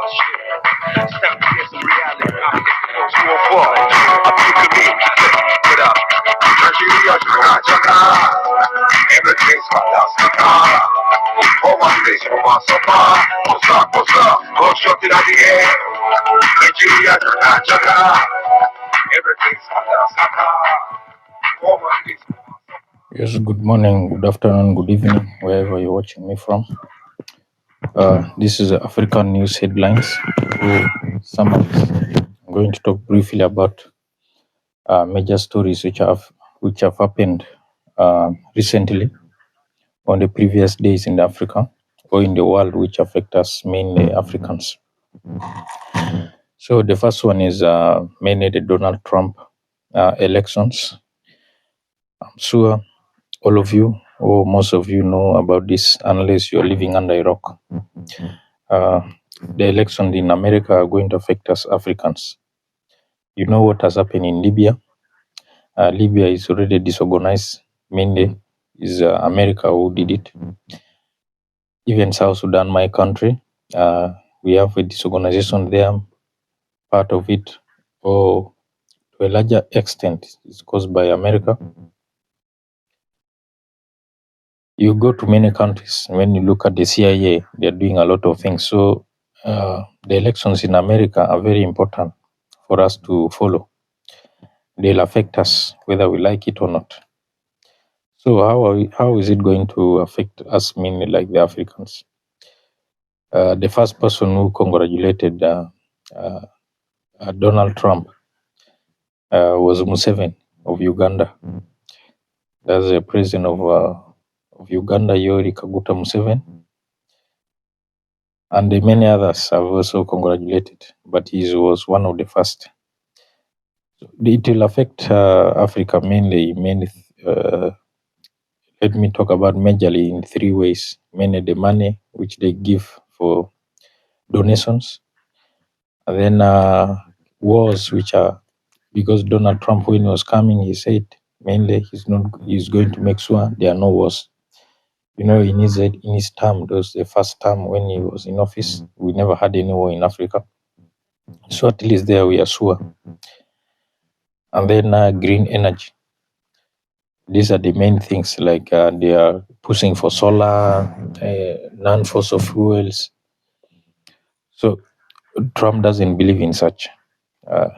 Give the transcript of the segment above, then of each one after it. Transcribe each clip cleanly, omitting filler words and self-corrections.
shit. Step to get some reality. I'm 204. Up to me. Get up. Nigeria, Chaka. Everything's fantastic. Oh, my place, oh, my summer. What's up, what's up? Go shot in the air. Nigeria, Chaka. Everything's fantastic. Oh, my place. Yes, good morning, good afternoon, good evening, wherever you're watching me from. This is African News Headlines or Summaries. I'm going to talk briefly about major stories which have happened recently on the previous days in Africa or in the world, which affect us, mainly Africans. So the first one is mainly the Donald Trump elections. I'm sure all of you or most of you know about this unless you're living under a rock. The elections in America are going to affect us Africans. You know what has happened in Libya? Libya is already disorganized. Mainly is America who did it. Even South Sudan, my country, we have a disorganization there. Part of it, or to a larger extent, is caused by America. You go to many countries, when you look at the CIA, they're doing a lot of things. So the elections in America are very important for us to follow. They'll affect us whether we like it or not. So how is it going to affect us, mainly like the Africans? The first person who congratulated Donald Trump was Museveni of Uganda. That's the president of Uganda, Yoweri Kaguta Museveni. And many others have also congratulated, but he was one of the first. It will affect Africa mainly. Let me talk about majorly in three ways. Mainly the money which they give for donations, and then wars, which are, because Donald Trump, when he was coming, he said mainly he's going to make sure there are no wars. You know, in his term, those the first term when he was in office, we never had any war in Africa. So at least there we are sure. And then green energy. These are the main things, like they are pushing for solar, non-fossil fuels. So Trump doesn't believe in such.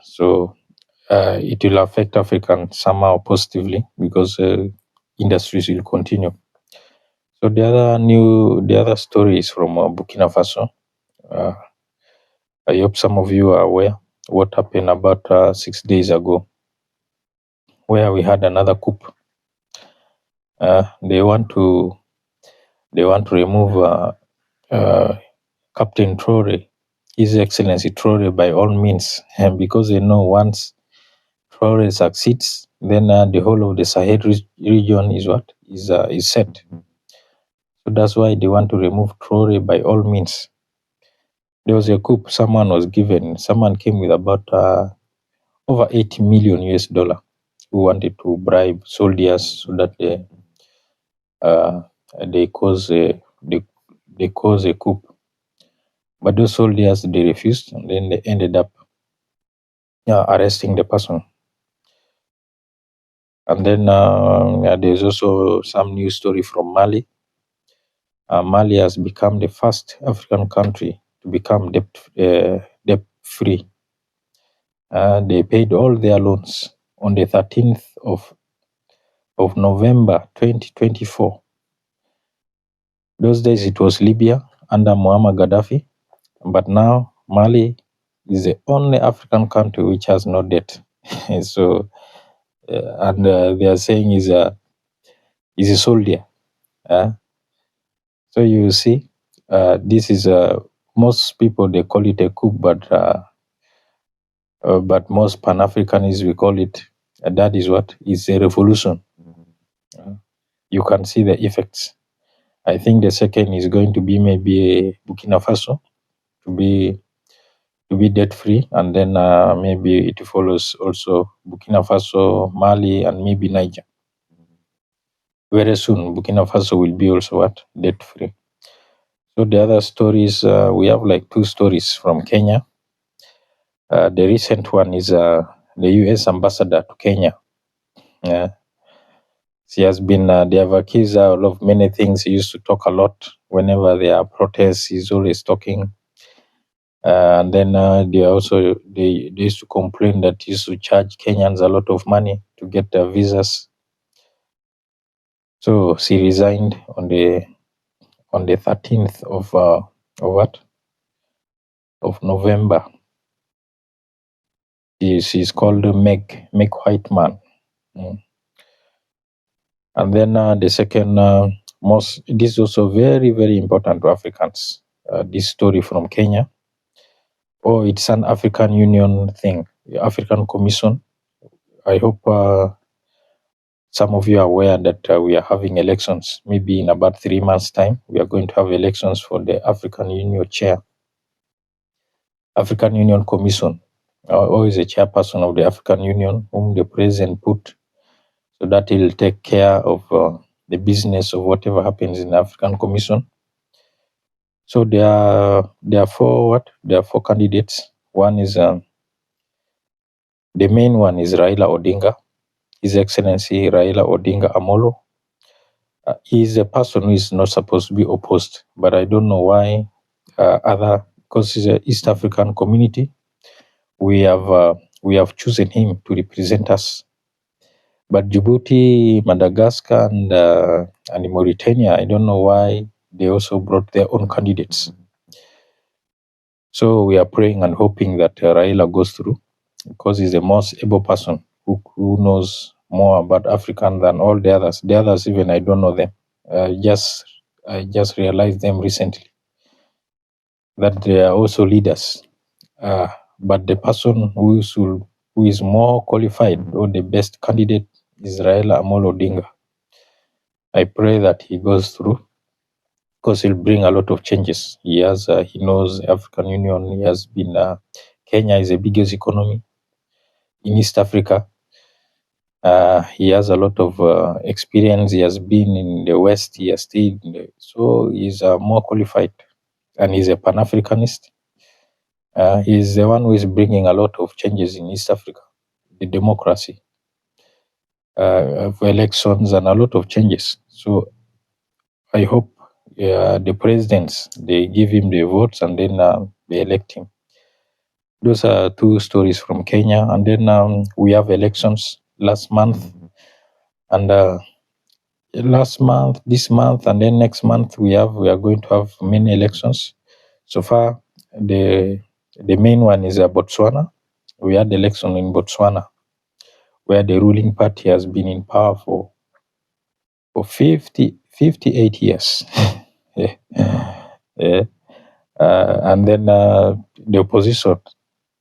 So it will affect Africa somehow positively because industries will continue. So the other story is from Burkina Faso. I hope some of you are aware what happened about 6 days ago, where we had another coup. They want to remove Captain Traore, His Excellency Traore, by all means, and because they know once Traore succeeds, then the whole of the Sahel region is set. So that's why they want to remove Traore by all means. There was a coup. Someone came with about over $80 million who wanted to bribe soldiers so that they cause a coup. But those soldiers, they refused, and then they ended up arresting the person. And then there's also some news story from Mali. Mali has become the first African country to become debt-free. They paid all their loans on the 13th of November 2024. Those days it was Libya under Muammar Gaddafi, but now Mali is the only African country which has no debt. So, and they are saying is a soldier. So you see, this is most people, they call it a coup, but most Pan-Africanists, we call it, that is what is a revolution. You can see the effects. I think the second is going to be maybe Burkina Faso to be debt free, and then maybe it follows also Burkina Faso, Mali, and maybe Niger. Very soon, Burkina Faso will be also debt free. So the other stories, we have like two stories from Kenya. The recent one is the U.S. ambassador to Kenya. She has been, they have accused her of many things. He used to talk a lot whenever there are protests. He's always talking. And then they used to complain that he used to charge Kenyans a lot of money to get their visas. So she resigned on the 13th of November. She's called Meg Whiteman. And then the second this is also very, very important to Africans. This story from Kenya. Oh, it's an African Union thing, African Commission. I hope some of you are aware that we are having elections. Maybe in about 3 months' time, we are going to have elections for the African Union chair. African Union Commission, always a chairperson of the African Union, whom the president put, so that he'll take care of the business of whatever happens in the African Commission. So there are four candidates. One is the main one is Raila Odinga, His Excellency Raila Odinga Amolo. He is a person who is not supposed to be opposed, but I don't know why because he's an East African community, we have chosen him to represent us. But Djibouti, Madagascar, and Mauritania, I don't know why they also brought their own candidates. So we are praying and hoping that Raila goes through, because he's the most able person who knows more about African than all the others. The others, even I don't know them. I just realized them recently, that they are also leaders. But the person who is more qualified or the best candidate is Raila Amolo Odinga. I pray that he goes through, because he'll bring a lot of changes. He knows African Union. He has been, Kenya is the biggest economy in East Africa. He has a lot of experience. He has been in the West. He has stayed so he's more qualified, and he's a Pan-Africanist. He's the one who is bringing a lot of changes in East Africa, the democracy, for elections, and a lot of changes. So I hope the presidents, they give him the votes, and then they elect him. Those are two stories from Kenya. And then we have elections last month, and this month, and then next month we are going to have many elections. So far, the main one is Botswana. We had election in Botswana, where the ruling party has been in power for 58 years. Yeah. And then the opposition,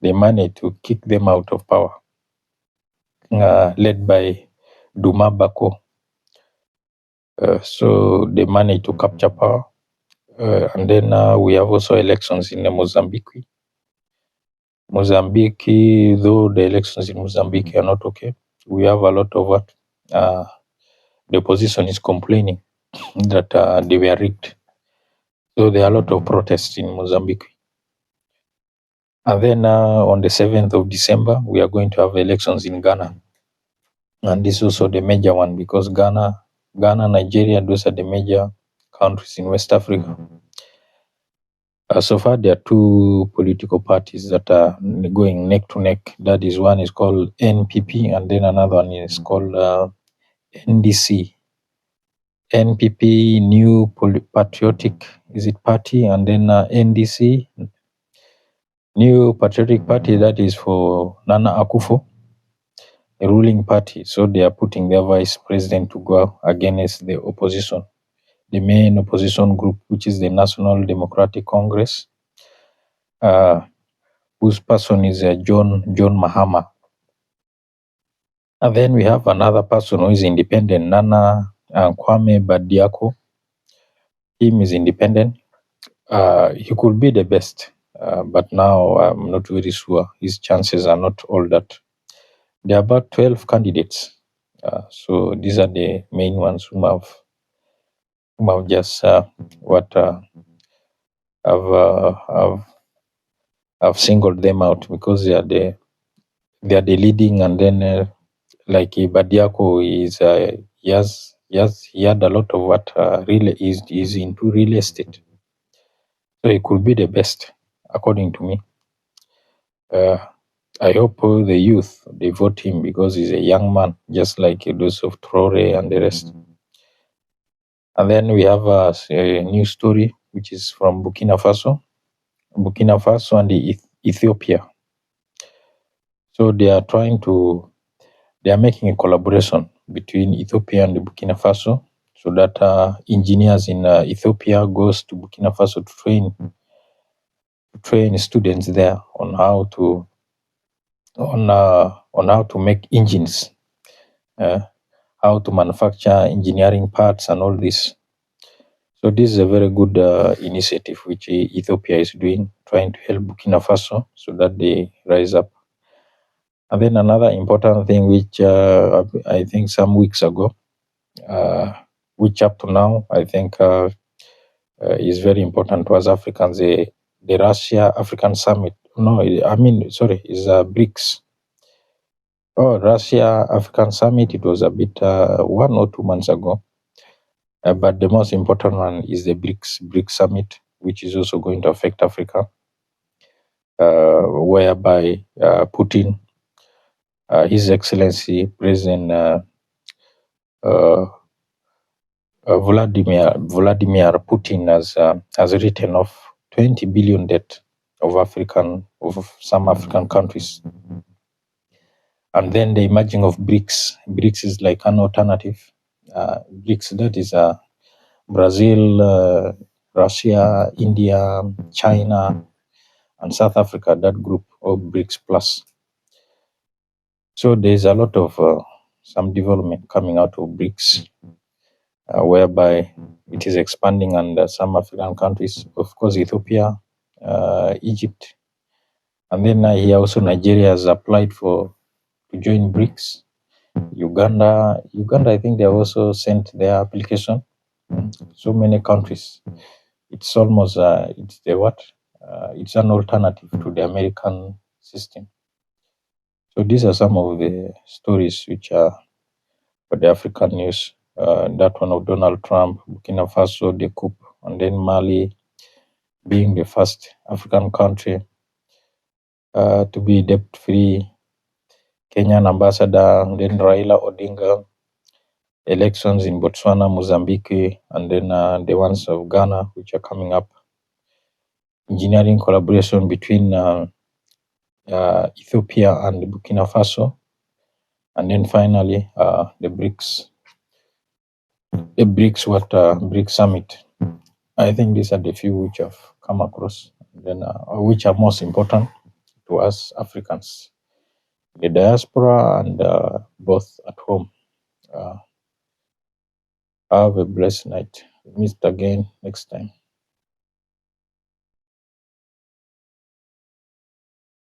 they managed to kick them out of power, led by Duma Bako. So they managed to capture power. And then we have also elections in Mozambique. Mozambique, though the elections in Mozambique are not okay, we have a lot of what the opposition is complaining that they were rigged. So there are a lot of protests in Mozambique. And then on the 7th of December, we are going to have elections in Ghana. And this is also the major one, because Ghana, Nigeria, those are the major countries in West Africa. So far, there are two political parties that are going neck to neck. That is, one is called NPP, and then another one is called NDC. NPP, New Patriotic, is it party? And then NDC, New Patriotic Party, that is for Nana Akufo, a ruling party. So they are putting their vice president to go against the opposition, the main opposition group, which is the National Democratic Congress, whose person is John Mahama. And then we have another person who is independent, Nana Kwame Badiako. Him is independent. He could be the best, but now I'm not very sure. His chances are not all that. There are about 12 candidates. So these are the main ones whom I've just I've singled them out because they are the leading, and then like Badiako is he had a lot of what really is into real estate, so he could be the best according to me. I hope the youth they vote him because he's a young man, just like those of Traore and the rest. And then we have a new story which is from Burkina Faso and Ethiopia. So they are making a collaboration between Ethiopia and Burkina Faso, so that engineers in Ethiopia goes to Burkina Faso to train students there on how to make engines, how to manufacture engineering parts and all this. So this is a very good initiative which Ethiopia is doing, trying to help Burkina Faso so that they rise up. And then another important thing which I think some weeks ago, which up to now I think is very important to us Africans, the Russia African Summit. No, I mean, sorry, is BRICS. Oh, Russia African Summit, it was a bit 1 or 2 months ago. But the most important one is the BRICS Summit, which is also going to affect Africa, whereby Putin, His Excellency President Vladimir Putin has written off 20 billion debt of some African countries. And then the emerging of BRICS. BRICS is like an alternative. BRICS, that is Brazil, Russia, India, China, and South Africa, that group of BRICS plus. So there's a lot of some development coming out of BRICS, whereby it is expanding, and some African countries, of course, Ethiopia, Egypt, and then here also Nigeria has applied to join BRICS. Uganda, I think they also sent their application. So many countries. It's almost it's an alternative to the American system. So these are some of the stories which are for the African news. That one of Donald Trump, Burkina Faso, the coup, and then Mali being the first African country to be debt-free, Kenyan ambassador, and then Raila Odinga, elections in Botswana, Mozambique, and then the ones of Ghana, which are coming up, engineering collaboration between Ethiopia and Burkina Faso, and then finally the BRICS Summit. I think these are the few which I've come across, then which are most important to us Africans, the diaspora and both at home. Have a blessed night. Meet again next time.